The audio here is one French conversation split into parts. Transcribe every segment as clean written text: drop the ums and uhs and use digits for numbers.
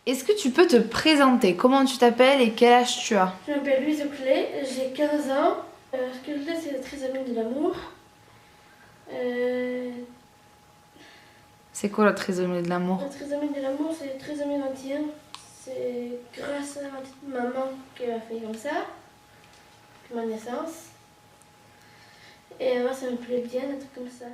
Est-ce que tu peux te présenter? Comment tu t'appelles et quel âge tu as? Je m'appelle Louise Oclet, j'ai 15 ans. Ce que je fais, c'est la trisomie de l'amour. C'est quoi la trisomie de l'amour? La trisomie de l'amour, c'est la trisomie 21. C'est grâce à ma petite maman qui a fait comme ça, depuis ma naissance. Et moi, ça me plaît bien d'être comme ça.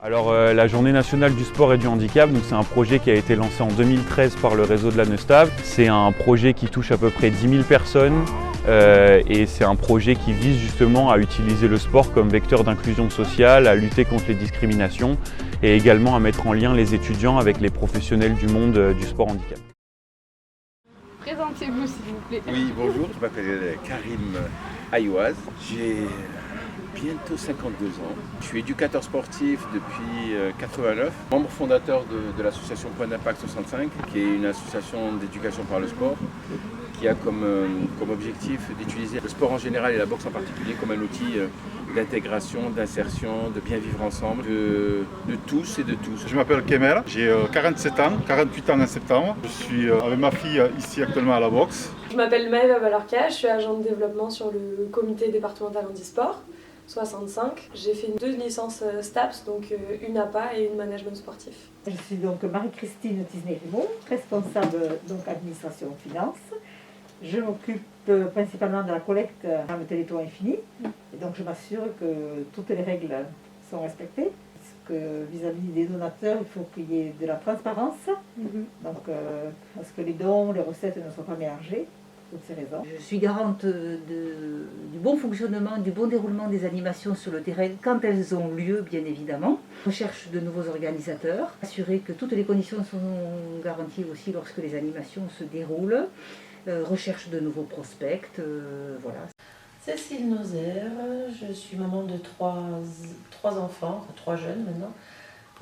Alors la Journée nationale du sport et du handicap, c'est un projet qui a été lancé en 2013 par le réseau de la Neustav. C'est un projet qui touche à peu près 10 000 personnes et c'est un projet qui vise justement à utiliser le sport comme vecteur d'inclusion sociale, à lutter contre les discriminations et également à mettre en lien les étudiants avec les professionnels du monde du sport handicap. Présentez-vous s'il vous plaît. Oui, bonjour, je m'appelle Karim Aïouaz, j'ai bientôt 52 ans. Je suis éducateur sportif depuis 89, membre fondateur de l'association Point d'Impact 65, qui est une association d'éducation par le sport, qui a comme objectif d'utiliser le sport en général et la boxe en particulier comme un outil d'intégration, d'insertion, de bien vivre ensemble, de tous et de tous. Je m'appelle Kemel, j'ai 47 ans, 48 ans en septembre. Je suis avec ma fille ici actuellement à la boxe. Je m'appelle Maëva Valorca, je suis agent de développement sur le comité départemental handisport 65. J'ai fait 2 licences STAPS, donc une APA et une management sportif. Je suis donc Marie-Christine Tisné-Rimon, responsable donc administration finance. Je m'occupe principalement de la collecte dans le Téléthon Infini. Et donc je m'assure que toutes les règles sont respectées. Parce que vis-à-vis des donateurs, il faut qu'il y ait de la transparence. Donc parce que les dons, les recettes ne soient pas mélangées. Toutes ces raisons. Je suis garante du bon fonctionnement, du bon déroulement des animations sur le terrain quand elles ont lieu, bien évidemment. Recherche de nouveaux organisateurs, assurer que toutes les conditions sont garanties aussi lorsque les animations se déroulent. Recherche de nouveaux prospects, voilà. Cécile Nozer, je suis maman de trois enfants, 3 jeunes maintenant,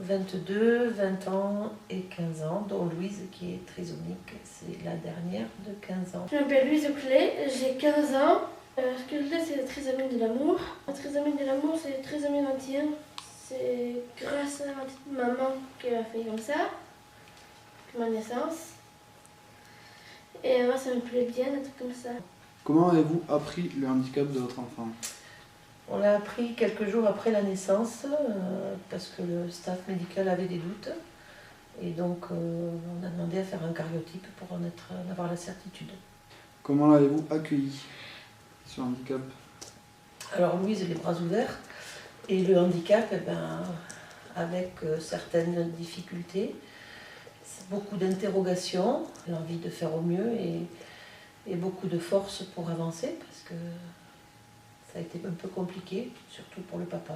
22, 20 ans et 15 ans, dont Louise qui est trisomique, c'est la dernière de 15 ans. Je m'appelle Louise Oclet, j'ai 15 ans. Ce que je fais, c'est la trisomie de l'amour. La trisomie de l'amour, c'est la trisomie 21. C'est grâce à ma petite maman qui a fait comme ça, depuis ma naissance. Et moi, ça me plaît bien d'être comme ça. Comment avez-vous appris le handicap de votre enfant? On l'a appris quelques jours après la naissance, parce que le staff médical avait des doutes. Et donc, on a demandé à faire un cariotype pour en avoir la certitude. Comment l'avez-vous accueilli, ce handicap? Alors, Louise a les bras ouverts. Et le handicap, avec certaines difficultés, beaucoup d'interrogations, l'envie de faire au mieux et beaucoup de force pour avancer, parce que ça a été un peu compliqué, surtout pour le papa,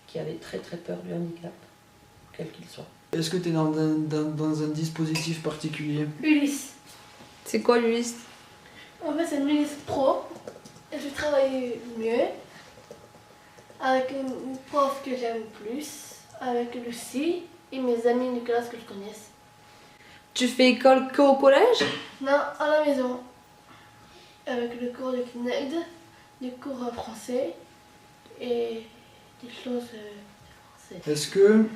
qui avait très très peur du handicap, quel qu'il soit. Est-ce que tu es dans un dispositif particulier? Ulysse. C'est quoi l'Ulysse? En fait, c'est une Ulysse Pro. Et je travaille mieux avec une prof que j'aime plus, avec Lucie et mes amis de classe que je connaisse. Tu fais école qu'au collège? Non, à la maison. Avec le cours de CNED, des cours français et des choses français. Est-ce que,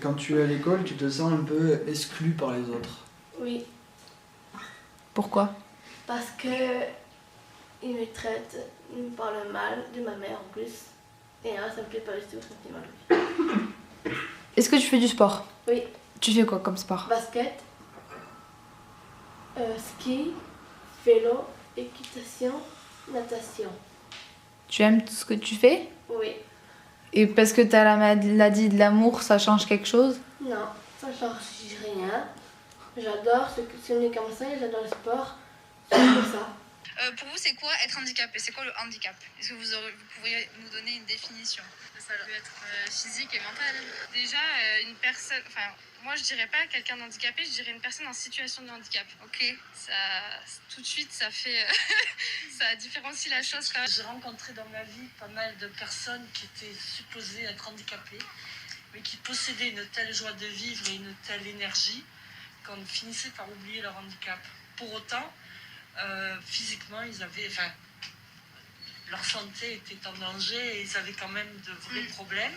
quand tu es à l'école, tu te sens un peu exclu par les autres? Oui, Pourquoi? parce que ils me traitent, ils me parlent mal, de ma mère en plus. Et là, ça me plaît pas du tout, ça me fait mal. Est-ce que tu fais du sport? Oui, Tu fais quoi comme sport? basket, ski, vélo, équitation, natation. Tu aimes tout ce que tu fais? Oui, Et parce que tu as la maladie de l'amour, ça change quelque chose? non, ça change rien. J'adore ce n'est comme ça et j'adore le sport. C'est comme ça. Pour vous, c'est quoi être handicapé? C'est quoi le handicap? Est-ce que vous pourriez nous donner une définition? Ça peut être physique et mental. Déjà, une personne... Enfin, moi, je dirais pas quelqu'un d'handicapé, je dirais une personne en situation de handicap. Ok, ça, tout de suite, ça fait... ça différencie la chose quand même. J'ai rencontré dans ma vie pas mal de personnes qui étaient supposées être handicapées, mais qui possédaient une telle joie de vivre et une telle énergie qu'on finissait par oublier leur handicap. Pour autant, physiquement, leur santé était en danger et ils avaient quand même de vrais problèmes.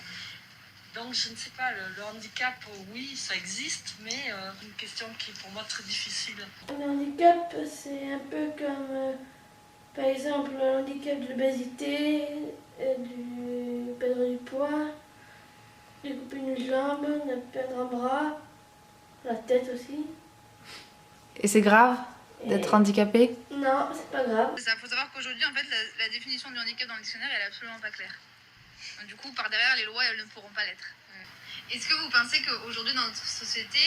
Donc je ne sais pas, le handicap, oui, ça existe, mais une question qui est pour moi très difficile. Le handicap, c'est un peu comme, par exemple, le handicap de l'obésité, du perdre du poids, de couper une jambe, de perdre un bras, la tête aussi. Et c'est grave d'être handicapé? Non, c'est pas grave. Il faut savoir qu'aujourd'hui, en fait, la définition du handicap dans le dictionnaire, elle est absolument pas claire. Donc, du coup, par derrière, les lois, elles ne pourront pas l'être. Est-ce que vous pensez qu'aujourd'hui, dans notre société,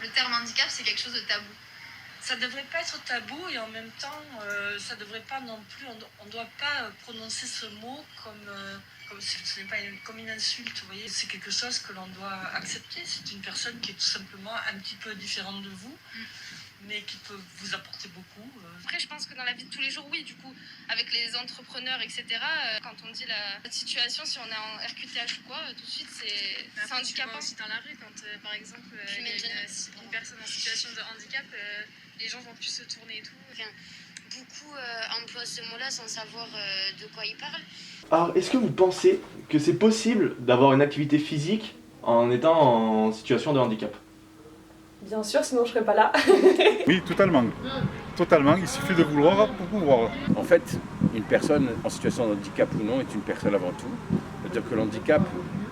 le terme handicap, c'est quelque chose de tabou? Ça ne devrait pas être tabou et en même temps, ça ne devrait pas non plus, on ne doit pas prononcer ce mot comme si ce n'est pas comme une insulte, vous voyez. C'est quelque chose que l'on doit accepter. C'est une personne qui est tout simplement un petit peu différente de vous, mais qui peut vous apporter beaucoup. Après, je pense que dans la vie de tous les jours, oui, du coup, avec les entrepreneurs, etc., quand on dit la situation, si on est en RQTH ou quoi, tout de suite, c'est handicapant. Si dans la rue, quand par exemple, il y a une personne en situation de handicap, les gens vont plus se tourner et tout. Enfin, beaucoup emploient ce mot-là sans savoir de quoi ils parlent. Alors, est-ce que vous pensez que c'est possible d'avoir une activité physique en étant en situation de handicap? Bien sûr, sinon je serais pas là. Oui, totalement. Totalement, il suffit de vouloir pour pouvoir. En fait, une personne en situation de handicap ou non est une personne avant tout. C'est-à-dire que l'handicap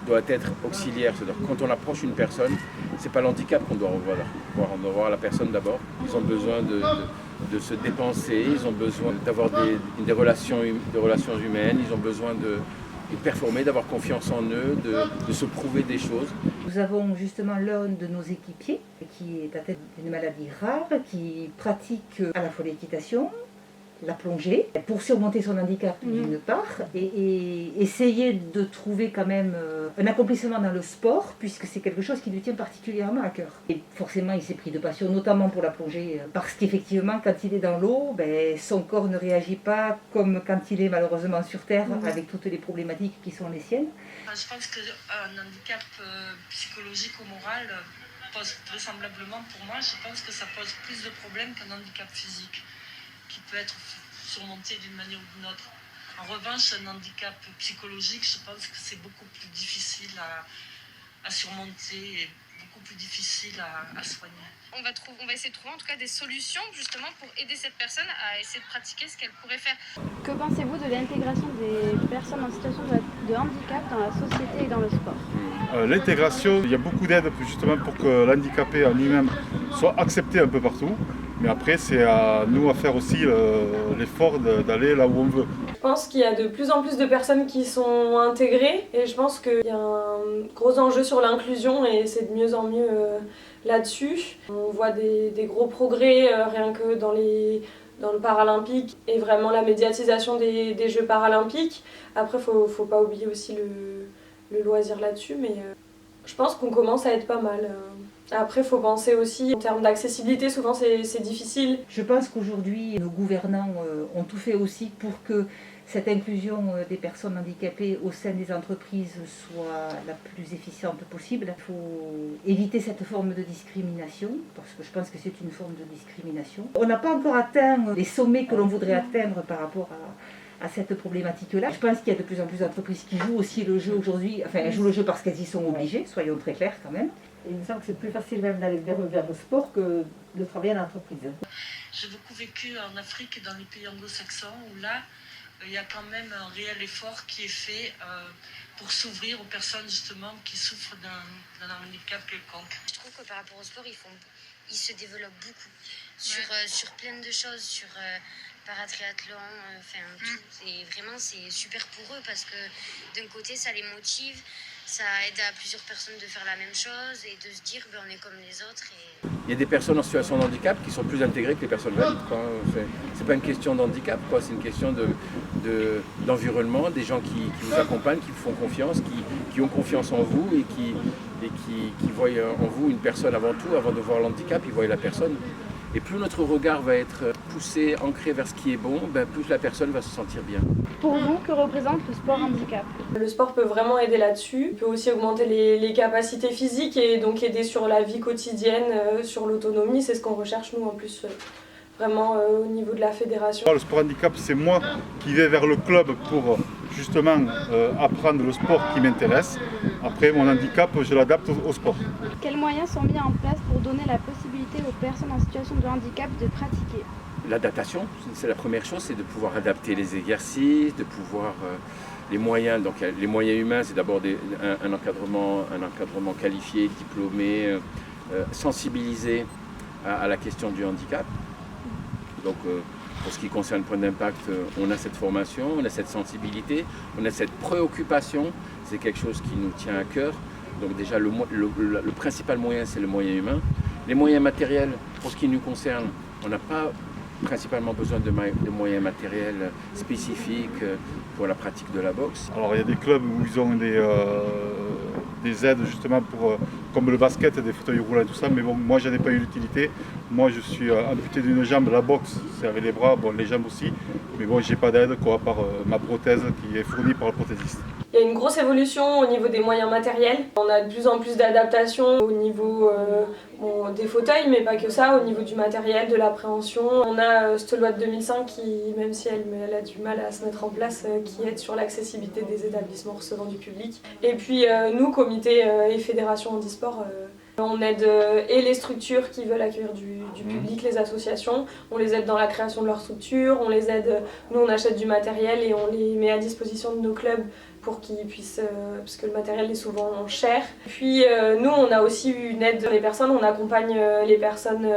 doit être auxiliaire. C'est-à-dire que quand on approche une personne, c'est pas l'handicap qu'on doit revoir. On doit voir la personne d'abord. Ils ont besoin de se dépenser, ils ont besoin d'avoir des relations humaines, ils ont besoin de performer, d'avoir confiance en eux, de se prouver des choses. Nous avons justement l'un de nos équipiers qui est atteint d'une maladie rare, qui pratique à la fois l'équitation, la plongée, pour surmonter son handicap d'une part, et essayer de trouver quand même un accomplissement dans le sport, puisque c'est quelque chose qui lui tient particulièrement à cœur. Et forcément, il s'est pris de passion, notamment pour la plongée, parce qu'effectivement, quand il est dans l'eau, son corps ne réagit pas comme quand il est malheureusement sur Terre, avec toutes les problématiques qui sont les siennes. Je pense qu'un handicap psychologique ou moral pose vraisemblablement, pour moi, je pense que ça pose plus de problèmes qu'un handicap physique, qui peut être surmonté d'une manière ou d'une autre. En revanche, un handicap psychologique, je pense que c'est beaucoup plus difficile à surmonter et beaucoup plus difficile à soigner. On va essayer de trouver en tout cas des solutions justement pour aider cette personne à essayer de pratiquer ce qu'elle pourrait faire. Que pensez-vous de l'intégration des personnes en situation de handicap dans la société et dans le sport? L'intégration, il y a beaucoup d'aides justement pour que l'handicapé en lui-même soit accepté un peu partout. Mais après, c'est à nous à faire aussi l'effort d'aller là où on veut. Je pense qu'il y a de plus en plus de personnes qui sont intégrées et je pense qu'il y a un gros enjeu sur l'inclusion et c'est de mieux en mieux là-dessus. On voit des gros progrès rien que dans le paralympique et vraiment la médiatisation des Jeux paralympiques. Après, faut pas oublier aussi le loisir là-dessus, mais je pense qu'on commence à être pas mal. Après, il faut penser aussi en termes d'accessibilité, souvent c'est difficile. Je pense qu'aujourd'hui, nos gouvernants ont tout fait aussi pour que cette inclusion des personnes handicapées au sein des entreprises soit la plus efficiente possible. Il faut éviter cette forme de discrimination, parce que je pense que c'est une forme de discrimination. On n'a pas encore atteint les sommets que l'on voudrait atteindre par rapport à cette problématique-là. Je pense qu'il y a de plus en plus d'entreprises qui jouent aussi le jeu aujourd'hui, enfin elles jouent le jeu parce qu'elles y sont obligées, soyons très clairs quand même. Et il me semble que c'est plus facile même d'aller vers le sport que de travailler en entreprise. J'ai beaucoup vécu en Afrique et dans les pays anglo-saxons où là, il y a quand même un réel effort qui est fait pour s'ouvrir aux personnes justement qui souffrent d'un handicap quelconque. Je trouve que par rapport au sport, ils se développent beaucoup sur plein de choses, sur paratriathlon, enfin tout. Et vraiment, c'est super pour eux parce que d'un côté, ça les motive. Ça aide à plusieurs personnes de faire la même chose et de se dire on est comme les autres. Il y a des personnes en situation de handicap qui sont plus intégrées que les personnes valides. C'est pas une question d'handicap, c'est une question d'environnement, des gens qui vous accompagnent, qui vous font confiance, qui ont confiance en vous et qui voient en vous une personne avant tout, avant de voir l'handicap, ils voient la personne. Et plus notre regard va être poussé, ancré vers ce qui est bon, plus la personne va se sentir bien. Pour vous, que représente le sport handicap? Le sport peut vraiment aider là-dessus. Il peut aussi augmenter les capacités physiques et donc aider sur la vie quotidienne, sur l'autonomie. C'est ce qu'on recherche nous en plus vraiment au niveau de la fédération. Le sport handicap, c'est moi qui vais vers le club pour justement apprendre le sport qui m'intéresse. Après, mon handicap, je l'adapte au sport. Quels moyens sont mis en place pour donner la possibilité aux personnes en situation de handicap de pratiquer? L'adaptation, c'est la première chose, c'est de pouvoir adapter les exercices, de pouvoir les moyens. Donc les moyens humains, c'est d'abord un encadrement qualifié, diplômé, sensibilisé à la question du handicap. Donc pour ce qui concerne Point d'Impact, on a cette formation, on a cette sensibilité, on a cette préoccupation. C'est quelque chose qui nous tient à cœur. Donc déjà le principal moyen, c'est le moyen humain. Les moyens matériels, pour ce qui nous concerne, on n'a pas principalement besoin de moyens matériels spécifiques pour la pratique de la boxe. Alors il y a des clubs où ils ont des aides justement pour, comme le basket, des fauteuils roulants et tout ça, mais bon, moi j'en ai pas eu l'utilité. Moi je suis amputé d'une jambe, la boxe c'est avec les bras, bon, les jambes aussi, mais bon j'ai pas d'aide quoi, à part ma prothèse qui est fournie par le prothésiste. Il y a une grosse évolution au niveau des moyens matériels. On a de plus en plus d'adaptations au niveau des fauteuils, mais pas que ça, au niveau du matériel, de l'appréhension. On a cette loi de 2005 qui, même si elle a du mal à se mettre en place, qui aide sur l'accessibilité des établissements recevant du public. Et puis nous, comité et fédération handisport, on aide et les structures qui veulent accueillir du public, les associations, on les aide dans la création de leur structure, on les aide, nous on achète du matériel et on les met à disposition de nos clubs pour qu'ils puissent, parce que le matériel est souvent cher. Puis nous on a aussi une aide pour les personnes, on accompagne les personnes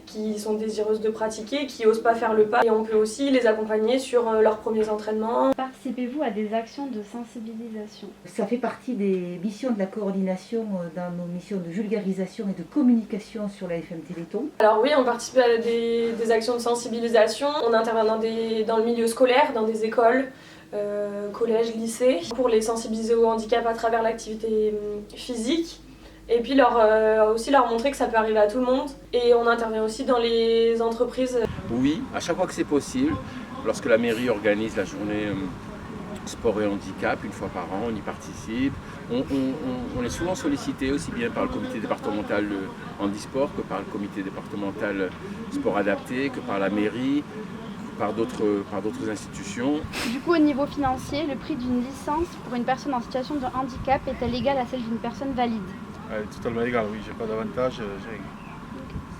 qui sont désireuses de pratiquer, qui n'osent pas faire le pas et on peut aussi les accompagner sur leurs premiers entraînements. Participez-vous à des actions de sensibilisation? Ça fait partie des missions de la coordination dans nos missions de vulgarisation et de communication sur la FM Téléthon. Alors oui, on participe à des actions de sensibilisation, on intervient dans le milieu scolaire, dans des écoles, collèges, lycées, pour les sensibiliser au handicap à travers l'activité physique. Et puis aussi leur montrer que ça peut arriver à tout le monde. Et on intervient aussi dans les entreprises. Oui, à chaque fois que c'est possible, lorsque la mairie organise la journée sport et handicap, une fois par an, on y participe. On est souvent sollicité aussi bien par le comité départemental handisport que par le comité départemental sport adapté, que par la mairie, par d'autres institutions. Du coup, au niveau financier, le prix d'une licence pour une personne en situation de handicap est-elle égale à celle d'une personne valide? Elle est totalement égale, oui, j'ai pas d'avantage, j'ai rien.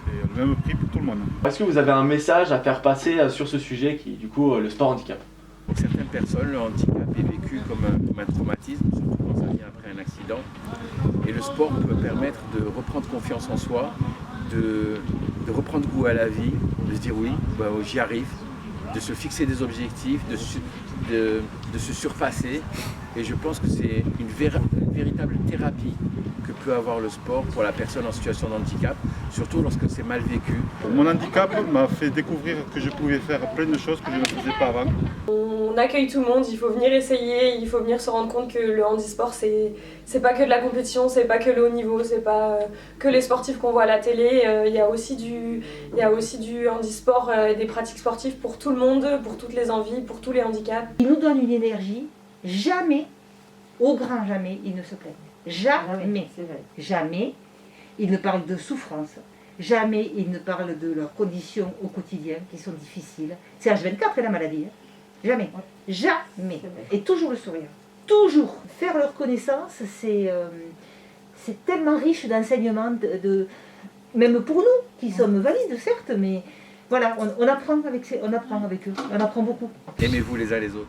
C'est le même prix pour tout le monde. Est-ce que vous avez un message à faire passer sur ce sujet qui est du coup le sport handicap? Pour certaines personnes, le handicap est vécu comme un traumatisme, surtout quand ça vient après un accident. Et le sport peut permettre de reprendre confiance en soi, de reprendre goût à la vie, de se dire oui, j'y arrive, de se fixer des objectifs, de se surpasser. Et je pense que c'est une véritable thérapie que peut avoir le sport pour la personne en situation de handicap, surtout lorsque c'est mal vécu. Mon handicap m'a fait découvrir que je pouvais faire plein de choses que je ne faisais pas avant. On accueille tout le monde, il faut venir essayer, il faut venir se rendre compte que le handisport c'est pas que de la compétition, c'est pas que le haut niveau, c'est pas que les sportifs qu'on voit à la télé, il y a aussi du handisport, des pratiques sportives pour tout le monde, pour toutes les envies, pour tous les handicaps. Il nous donne une énergie, jamais, au grand jamais, il ne se plaignent. Jamais, jamais, ils ne parlent de souffrance, jamais ils ne parlent de leurs conditions au quotidien qui sont difficiles. C'est H24 et la maladie, hein. Jamais, jamais. Et toujours le sourire, toujours. Faire leur connaissance, c'est tellement riche d'enseignements, même pour nous qui sommes valides certes, mais voilà, on apprend avec eux, on apprend beaucoup. Aimez-vous les uns les autres.